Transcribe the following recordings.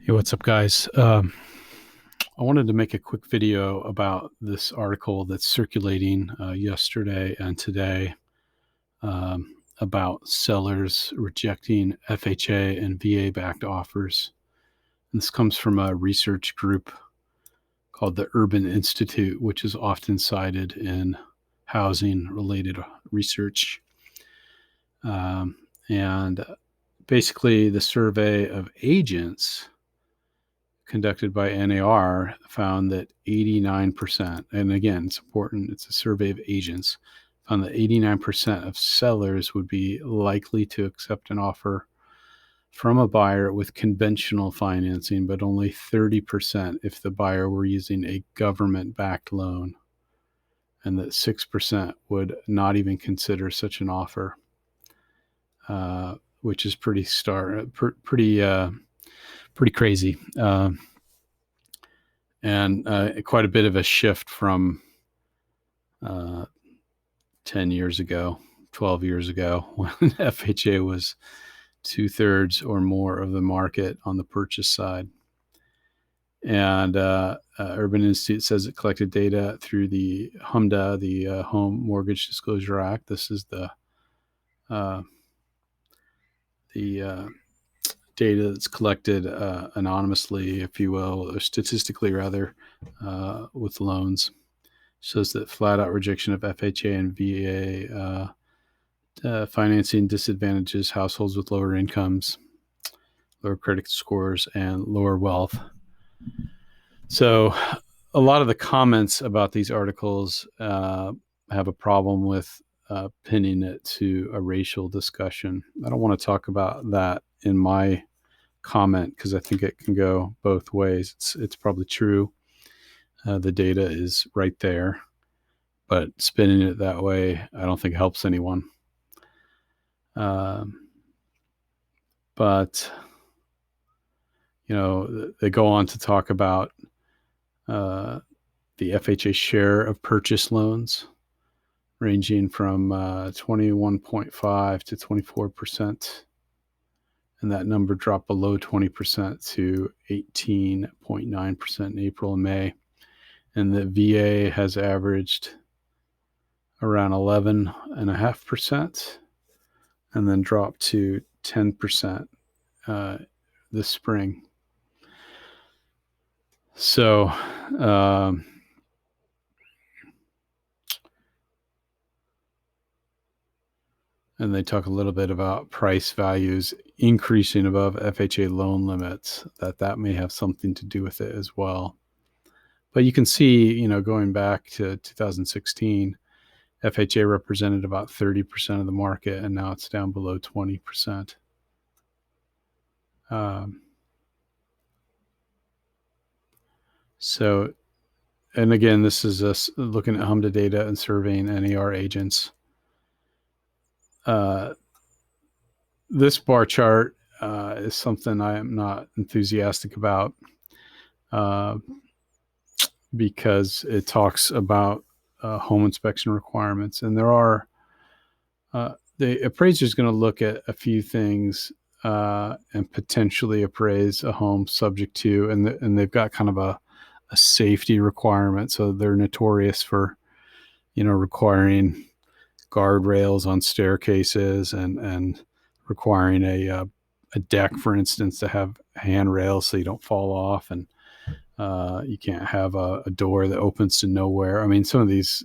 Hey, what's up, guys? I wanted to make a quick video about this article that's circulating yesterday and today about sellers rejecting FHA and VA backed offers. And this comes from a research group called the Urban Institute, which is often cited in housing related research. And basically, the survey of agents conducted by NAR found that 89%, and again, it's important, it's a survey of agents, found that 89% of sellers would be likely to accept an offer from a buyer with conventional financing, but only 30% if the buyer were using a government-backed loan, and that 6% would not even consider such an offer, which is pretty crazy. And quite a bit of a shift from 10 years ago, 12 years ago, when FHA was 2/3 or more of the market on the purchase side. And Urban Institute says it collected data through the HMDA, the Home Mortgage Disclosure Act. This is the data that's collected anonymously, if you will, or statistically rather, with loans. Shows that flat out rejection of FHA and VA financing disadvantages households with lower incomes, lower credit scores, and lower wealth. So a lot of the comments about these articles have a problem with pinning it to a racial discussion. I don't want to talk about that in my comment because I think it can go both ways. It's probably true. The data is right there, but spinning it that way, I don't think helps anyone. But they go on to talk about the FHA share of purchase loans ranging from 21.5 to 24%. And that number dropped below 20% to 18.9% in April and May. And the VA has averaged around 11.5% and then dropped to 10% this spring. So, and they talk a little bit about price values increasing above FHA loan limits, that may have something to do with it as well. But you can see, going back to 2016, FHA represented about 30% of the market, and now it's down below 20%. So, and again, this is us looking at HMDA data and surveying NAR agents. This bar chart is something I am not enthusiastic about because it talks about home inspection requirements. And there are, the appraiser is going to look at a few things and potentially appraise a home subject to, and they've got kind of a safety requirement. So they're notorious for, requiring guardrails on staircases and requiring a deck, for instance, to have handrails so you don't fall off, and you can't have a door that opens to nowhere. I mean, some of these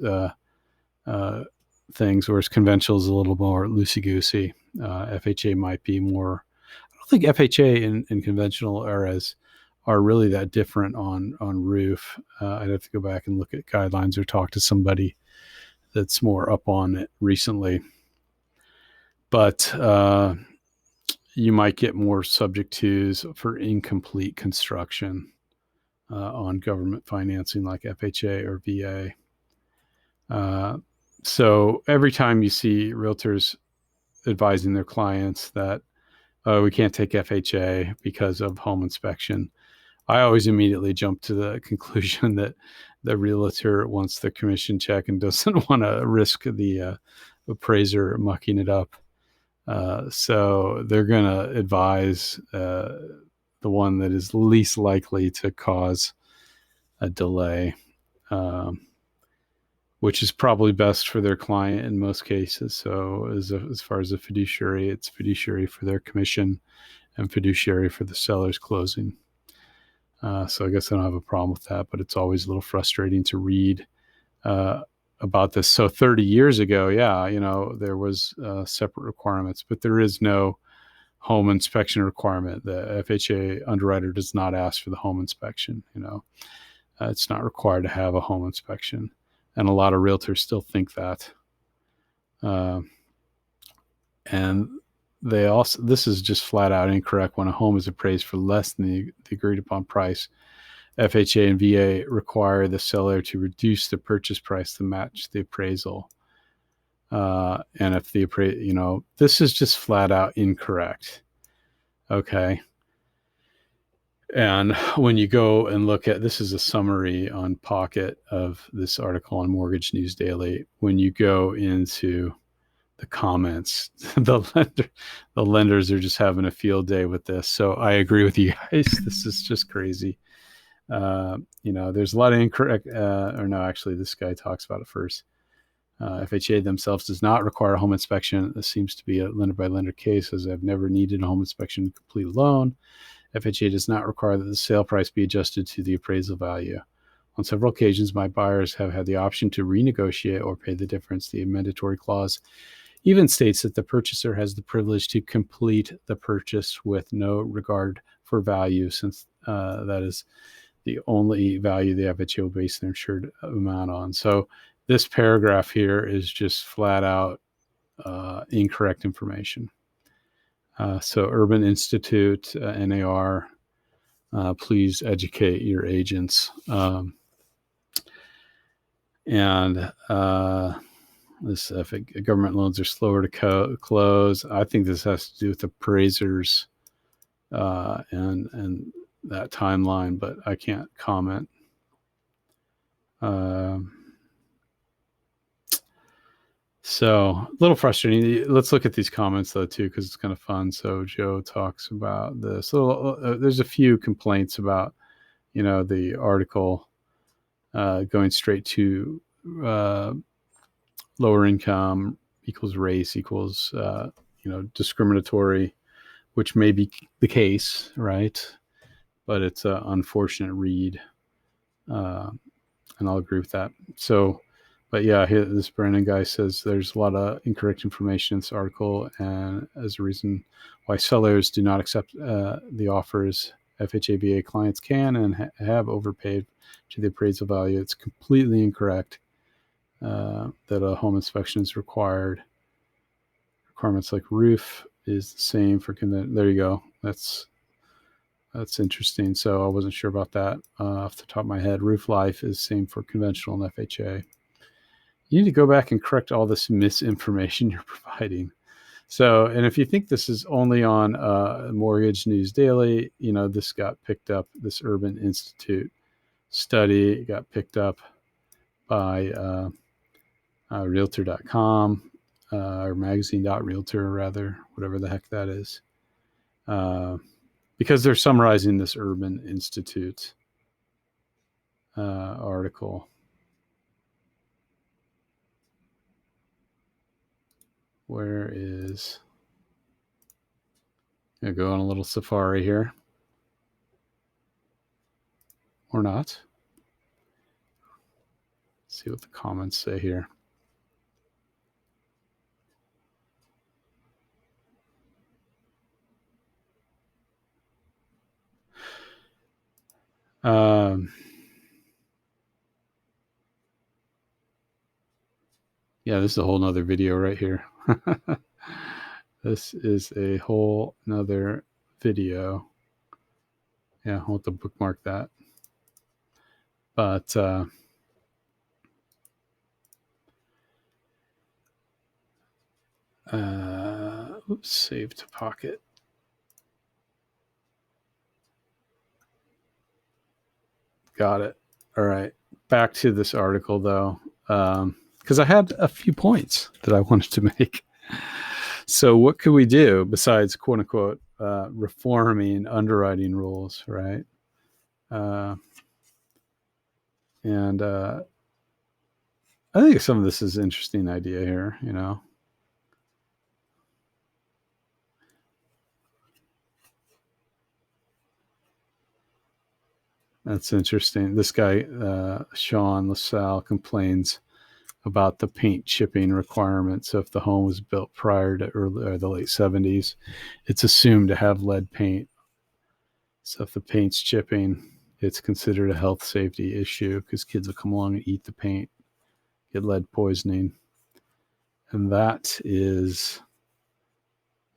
things, whereas conventional is a little more loosey-goosey. FHA might be more. I don't think FHA and conventional are really that different on roof. I'd have to go back and look at guidelines or talk to somebody that's more up on it recently. But you might get more subject tos for incomplete construction on government financing like FHA or VA. So every time you see realtors advising their clients that we can't take FHA because of home inspection, I always immediately jump to the conclusion that the realtor wants the commission check and doesn't want to risk the appraiser mucking it up. So they're going to advise the one that is least likely to cause a delay, which is probably best for their client in most cases. So as far as a fiduciary, it's fiduciary for their commission and fiduciary for the seller's closing. So I guess I don't have a problem with that, but it's always a little frustrating to read about this. So 30 years ago, there was separate requirements, but there is no home inspection requirement. The FHA underwriter does not ask for the home inspection. It's not required to have a home inspection, and a lot of realtors still think that. And this is just flat out incorrect. When a home is appraised for less than the agreed upon price, FHA and VA require the seller to reduce the purchase price to match the appraisal. And if the this is just flat out incorrect. Okay. And when you go and look at, this is a summary on Pocket of this article on Mortgage News Daily. When you go into the comments, the lenders are just having a field day with this. So I agree with you guys. This is just crazy. There's a lot of incorrect, actually this guy talks about it first. FHA themselves does not require a home inspection. This seems to be a lender by lender case, as I've never needed a home inspection to complete a loan. FHA does not require that the sale price be adjusted to the appraisal value. On several occasions, my buyers have had the option to renegotiate or pay the difference. The mandatory clause even states that the purchaser has the privilege to complete the purchase with no regard for value, since that is the only value the FHA will base their insured amount on. So this paragraph here is just flat out incorrect information. So Urban Institute, NAR, please educate your agents. This government loans are slower to close. I think this has to do with appraisers and that timeline, but I can't comment. So a little frustrating. Let's look at these comments though too, because it's kind of fun. So Joe talks about this. So there's a few complaints about, the article going straight to lower income equals race equals discriminatory, which may be the case, right? But it's an unfortunate read, and I'll agree with that. So. But yeah, this Brandon guy says there's a lot of incorrect information in this article, and as a reason why sellers do not accept the offers FHA VA clients can and have overpaid to the appraisal value. It's completely incorrect that a home inspection is required. Requirements like roof is the same for there you go. That's interesting. So I wasn't sure about that off the top of my head. Roof life is same for conventional and FHA. You need to go back and correct all this misinformation you're providing. So, and if you think this is only on Mortgage News Daily, this got picked up, this Urban Institute study got picked up by Realtor.com or magazine.realtor, rather, whatever the heck that is, because they're summarizing this Urban Institute article. Where is, I'm going to go on a little safari here. Or not. Let's see what the comments say here. Yeah, this is a whole nother video right here. This is a whole nother video. Yeah, I'll have to bookmark that. But oops, save to Pocket. Got it. All right. Back to this article though. Because I had a few points that I wanted to make. So what could we do besides, quote unquote, reforming underwriting rules, right? And I think some of this is an interesting idea here, you know. That's interesting. This guy, Sean LaSalle, complains about the paint chipping requirement. So if the home was built prior to the late 70s, it's assumed to have lead paint. So if the paint's chipping, it's considered a health safety issue because kids will come along and eat the paint, get lead poisoning. And that is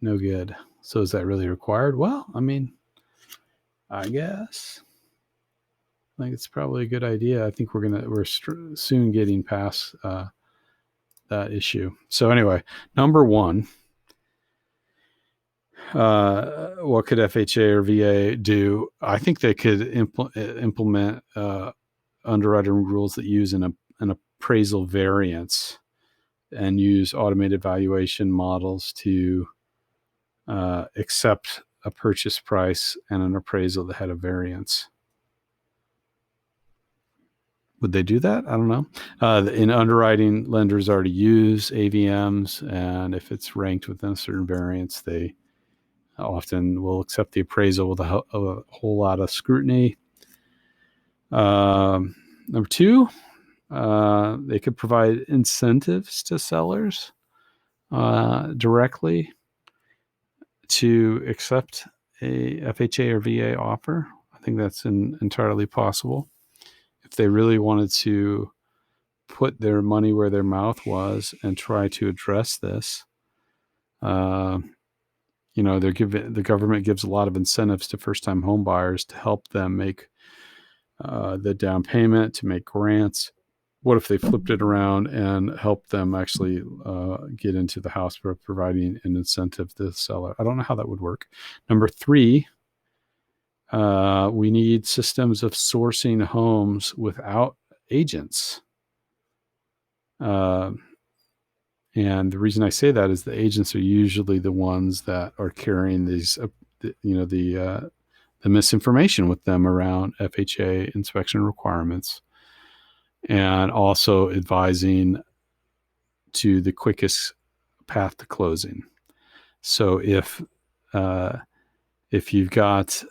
no good. So is that really required? Well, I mean, I guess. I think it's probably a good idea. I think we're soon getting past that issue. So anyway, number one, what could FHA or VA do? I think they could implement underwriting rules that use an appraisal variance and use automated valuation models to accept a purchase price and an appraisal that had a variance. Would they do that? I don't know. In underwriting, lenders already use AVMs, and if it's ranked within a certain variance, they often will accept the appraisal with a whole lot of scrutiny. Number two, they could provide incentives to sellers directly to accept a FHA or VA offer. I think that's entirely possible. If they really wanted to put their money where their mouth was and try to address this, you know, the government gives a lot of incentives to first-time home buyers to help them make the down payment, to make grants. What if they flipped it around and helped them actually get into the house by providing an incentive to the seller? I don't know how that would work. Number three, we need systems of sourcing homes without agents. And the reason I say that is the agents are usually the ones that are carrying these, the misinformation with them around FHA inspection requirements, and also advising to the quickest path to closing. So if you've got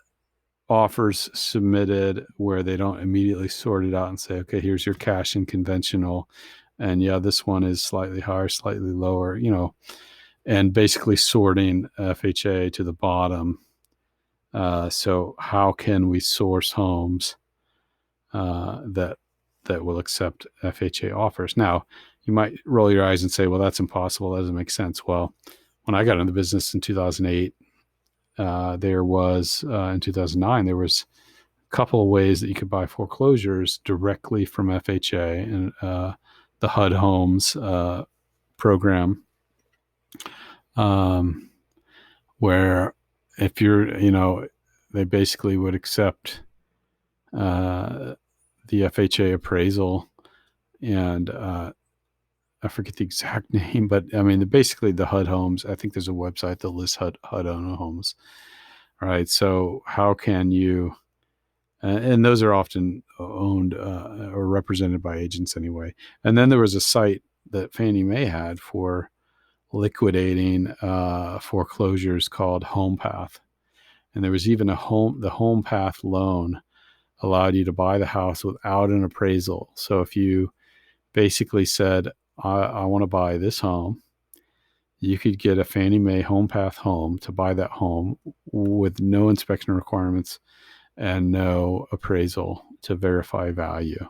offers submitted where they don't immediately sort it out and say, okay, here's your cash and conventional, and yeah, this one is slightly higher, slightly lower, you know, and basically sorting FHA to the bottom. So how can we source homes that will accept FHA offers? Now, you might roll your eyes and say, well, that's impossible. That doesn't make sense. Well, when I got into the business in 2008, there was, in 2009, there was a couple of ways that you could buy foreclosures directly from FHA and the HUD Homes program, where if you're, you know, they basically would accept the FHA appraisal, and I forget the exact name, but I mean, basically the HUD Homes, I think there's a website that lists HUD owner homes, right? So how can you, and those are often owned or represented by agents anyway. And then there was a site that Fannie Mae had for liquidating foreclosures called HomePath. And there was even the HomePath loan allowed you to buy the house without an appraisal. So if you basically said, I want to buy this home, you could get a Fannie Mae HomePath home to buy that home with no inspection requirements and no appraisal to verify value.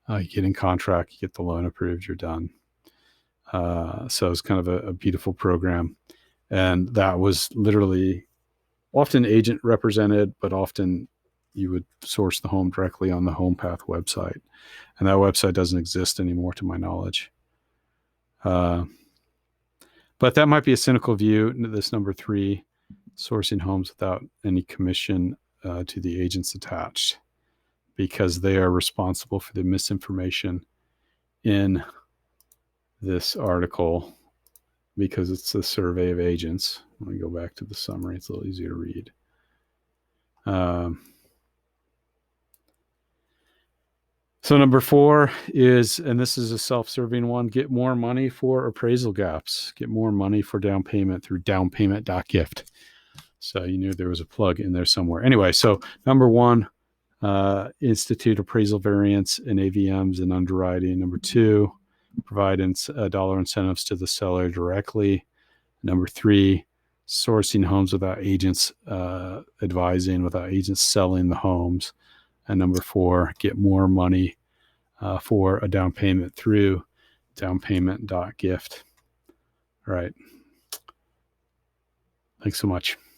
You get in contract, you get the loan approved, you're done. So it's kind of a beautiful program. And that was literally often agent represented, but often you would source the home directly on the HomePath website. And that website doesn't exist anymore, to my knowledge. But that might be a cynical view. This number three, sourcing homes without any commission to the agents attached, because they are responsible for the misinformation in this article, because it's a survey of agents. Let me go back to the summary. It's a little easier to read. So number 4 is, and this is a self-serving one, get more money for appraisal gaps. Get more money for down payment through downpayment.gift. So you knew there was a plug in there somewhere. Anyway, so number 1, institute appraisal variance in AVMs and underwriting. Number 2, provide dollar incentives to the seller directly. Number 3, sourcing homes without agents advising, without agents selling the homes. And number 4, get more money for a down payment through downpayment.gift. All right. Thanks so much.